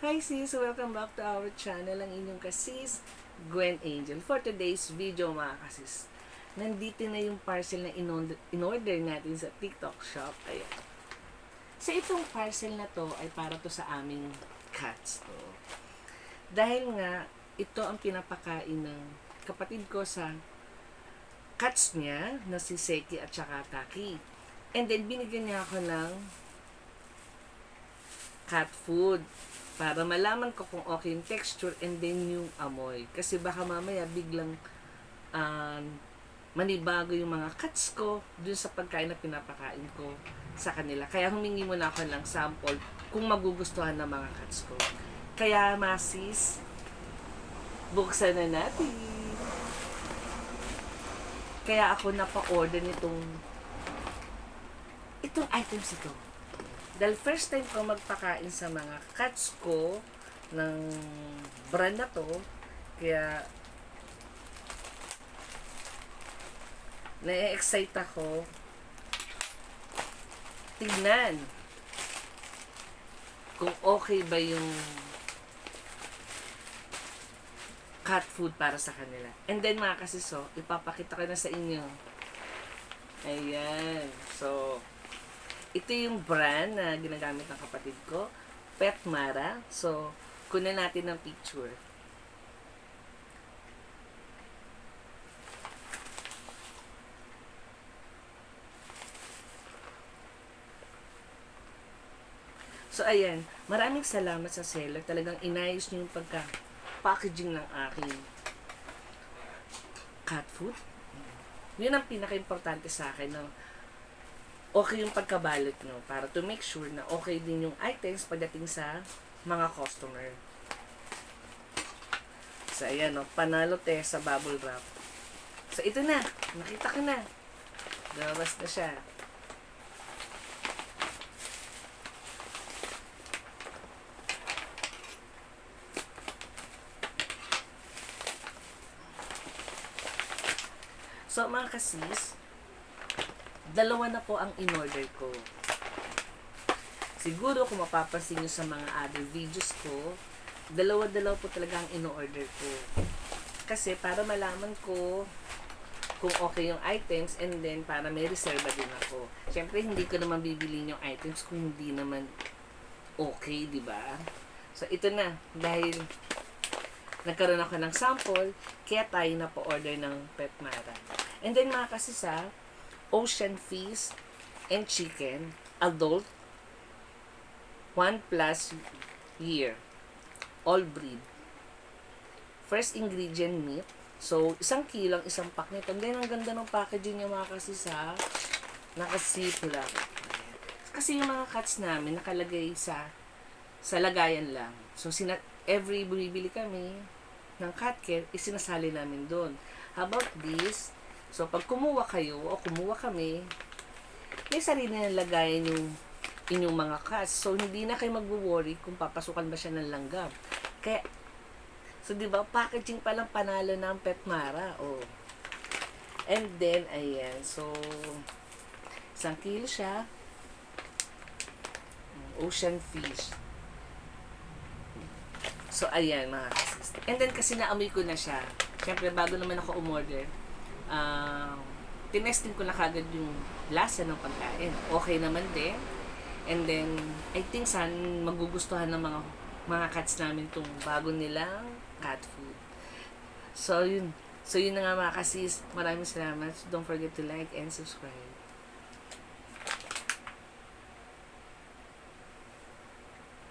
Hi sis! Welcome back to our channel, ang inyong kasis, Gwen Angel. For today's video mga kasis, nandito na yung parcel na in-order natin sa TikTok shop. Ayan. So itong parcel na to ay para to sa aming cats. Dahil nga, ito ang pinapakain ng kapatid ko sa cats niya na si Seki at saka Taki. And then binigyan niya ako ng cat food para malaman ko kung okay yung texture and then yung amoy. Kasi baka mamaya biglang manibago yung mga cats ko dun sa pagkain na pinapakain ko sa kanila. Kaya humingi muna ako ng sample kung magugustuhan ng mga cats ko. Kaya masis, buksan na natin. Kaya ako napa-order itong items ito. Dahil first time ko magpakain sa mga cats ko ng brand na to, kaya na-excite ako tignan kung okay ba yung cat food para sa kanila. And then mga kasiso, ipapakita ko na sa inyo. Ayan. So, ito yung brand na ginagamit ng kapatid ko, Petmara. So, kunin natin ng picture. So, ayan. Maraming salamat sa seller. Talagang inayos niyo yung pagka-packaging ng aking cat food. Yun ang pinaka-importante sa akin, no? Okay yung pagkabalot nyo para to make sure na okay din yung items pagdating sa mga customer. So, ayan, no? Panalo sa bubble wrap. So, ito na. Nakita ko na. Lumabas na siya. So, mga kasis, dalawa na po ang in-order ko. Siguro kung mapapansin nyo sa mga other videos ko, dalawa-dalawa po talaga ang in-order ko. Kasi para malaman ko kung okay yung items and then para may reserva din ako. Siyempre, hindi ko naman bibilin yung items kung hindi naman okay, di ba? So, ito na. Dahil nagkaroon ako ng sample, kaya tayo na po order ng Petmara. And then mga kasisa, ocean fish and chicken, adult, 1+ year, all breed. First ingredient, meat. So, 1 kilo ang isang pack nito. And then, ang ganda ng packaging niya mga kasisa, nakasip lang. Kasi yung mga cats namin, nakalagay sa lagayan lang. So, every bumibili kami ng cat care, isinasali namin doon. How about this? So, pag kumuha kayo o kumuha kami, may sarili na lagayan yung inyong mga cats. So, hindi na kayo magwo-worry kung papasukan ba siya ng langgam. Kaya, so, di ba, packaging pa lang panalo ng Petmara. Oh. And then, ayan. So, 1 kilo siya. Ocean fish. So, ayan, mga kasis. And then, kasi naamoy ko na siya. Siyempre, bago naman ako umorder, tinesting ko na kagad yung lasa ng pagkain. Okay naman din. And then, I think magugustuhan ng mga cats namin itong bago nilang cat food. So, yun. So, yun na nga mga kasis. Maraming salamat. Don't forget to like and subscribe.